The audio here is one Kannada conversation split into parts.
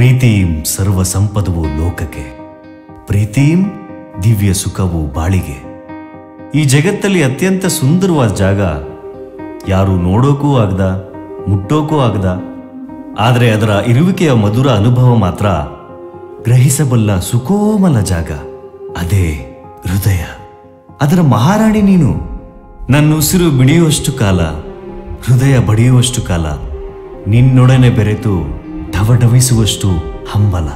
ಪ್ರೀತಿಂ ಸರ್ವ ಸಂಪದವು ಲೋಕಕ್ಕೆ, ಪ್ರೀತಿಂ ದಿವ್ಯ ಸುಖವು ಬಾಳಿಗೆ. ಈ ಜಗತ್ತಲ್ಲಿ ಅತ್ಯಂತ ಸುಂದರವಾದ ಜಾಗ, ಯಾರು ನೋಡೋಕೂ ಆಗದ, ಮುಟ್ಟೋಕೂ ಆಗದ, ಆದರೆ ಅದರ ಇರುವಿಕೆಯ ಮಧುರ ಅನುಭವ ಮಾತ್ರ ಗ್ರಹಿಸಬಲ್ಲ ಸುಕೋಮಲ ಜಾಗ, ಅದೇ ಹೃದಯ. ಅದರ ಮಹಾರಾಣಿ ನೀನು. ನನ್ನ ಉಸಿರು ಬಿಡಿಯುವಷ್ಟು ಕಾಲ, ಹೃದಯ ಬಡಿಯುವಷ್ಟು ಕಾಲ, ನಿನ್ನೊಡನೆ ಬೆರೆತು ಢವಢವಿಸುವಷ್ಟು ಹಂಬಲ.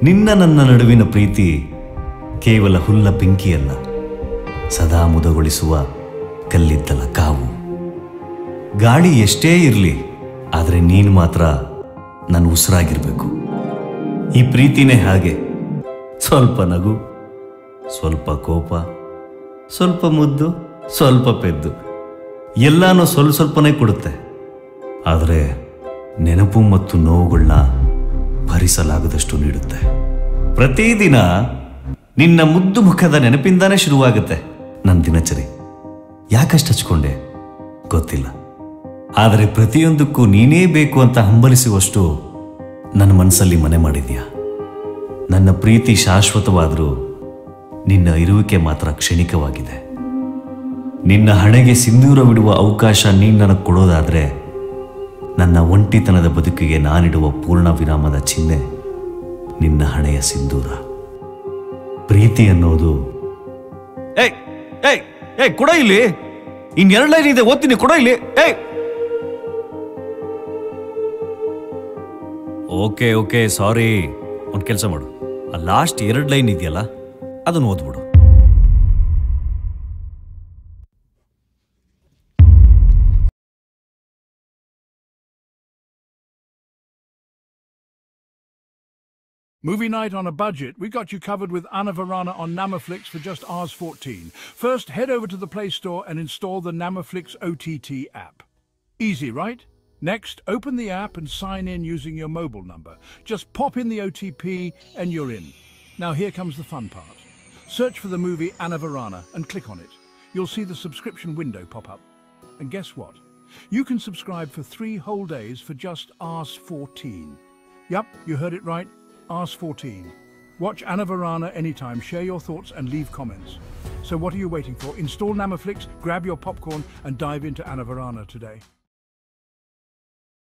ನಿನ್ನ ನನ್ನ ನಡುವಿನ ಪ್ರೀತಿ ಕೇವಲ ಹುಲ್ಲ ಬೆಂಕಿಯಲ್ಲ, ಸದಾ ಮುದಗೊಳಿಸುವ ಕಲ್ಲಿದ್ದಲ ಕಾವು. ಗಾಳಿ ಎಷ್ಟೇ ಇರಲಿ, ಆದರೆ ನೀನು ಮಾತ್ರ ನನ್ನ ಉಸಿರಾಗಿರ್ಬೇಕು. ಈ ಪ್ರೀತಿನೇ ಹಾಗೆ, ಸ್ವಲ್ಪ ನಗು, ಸ್ವಲ್ಪ ಕೋಪ, ಸ್ವಲ್ಪ ಮುದ್ದು, ಸ್ವಲ್ಪ ಪೆದ್ದು, ಎಲ್ಲಾನು ಸ್ವಲ್ಪ ಸ್ವಲ್ಪನೇ ಕೊಡುತ್ತೆ. ಆದರೆ ನೆನಪು ಮತ್ತು ನೋವುಗಳನ್ನ ಭರಿಸಲಾಗದಷ್ಟು ನೀಡುತ್ತೆ. ಪ್ರತಿದಿನ ನಿನ್ನ ಮುದ್ದು ಮುಖದ ನೆನಪಿಂದಾನೇ ಶುರುವಾಗುತ್ತೆ ನನ್ನ ದಿನಚರಿ. ಯಾಕಷ್ಟು ಹಚ್ಕೊಂಡೆ ಗೊತ್ತಿಲ್ಲ, ಆದರೆ ಪ್ರತಿಯೊಂದಕ್ಕೂ ನೀನೇ ಬೇಕು ಅಂತ ಹಂಬಲಿಸುವಷ್ಟು ನನ್ನ ಮನಸ್ಸಲ್ಲಿ ಮನೆ ಮಾಡಿದ್ಯಾ. ನನ್ನ ಪ್ರೀತಿ ಶಾಶ್ವತವಾದರೂ ನಿನ್ನ ಇರುವಿಕೆ ಮಾತ್ರ ಕ್ಷಣಿಕವಾಗಿದೆ. ನಿನ್ನ ಹಣೆಗೆ ಸಿಂಧೂರವಿಡುವ ಅವಕಾಶ ನೀನು ನನಗೆ ಕೊಡೋದಾದರೆ, ನನ್ನ ಒಂಟಿತನದ ಬದುಕಿಗೆ ನಾನಿಡುವ ಪೂರ್ಣ ವಿರಾಮದ ಚಿಹ್ನೆ ನಿನ್ನ ಹಣೆಯ ಸಿಂಧೂರ. ಪ್ರೀತಿ ಅನ್ನೋದು ಏಯ್ ಏಯ್ ಏಯ್ ಕೊಡ ಇಲ್ಲಿ, ಇನ್ನೆರಡು ಲೈನ್ ಇದೆ, ಓದ್ತೀನಿ, ಕೊಡ ಇಲ್ಲಿ. ಏಯ್ ಓಕೆ ಓಕೆ ಸಾರಿ, ಒಂದು ಕೆಲಸ ಮಾಡು, ಆ ಲಾಸ್ಟ್ 2 ಲೈನ್ ಇದೆಯಲ್ಲ ಅದನ್ನು ಓದ್ಬಿಡು. Movie night on a budget. We got you covered with Anna Varana on Namaflix for just Rs14. First, head over to the Play Store and install the Namaflix OTT app. Easy, right? Next, open the app and sign in using your mobile number. Just pop in the OTP and you're in. Now here comes the fun part. Search for the movie Anna Varana and click on it. You'll see the subscription window pop up. And guess what? You can subscribe for 3 whole days for just Rs14. Yup, you heard it right. Rs14. Watch Anna Varana anytime, share your thoughts and leave comments. So what are you waiting for? Install Namaflix, grab your popcorn and dive into Anna Varana today.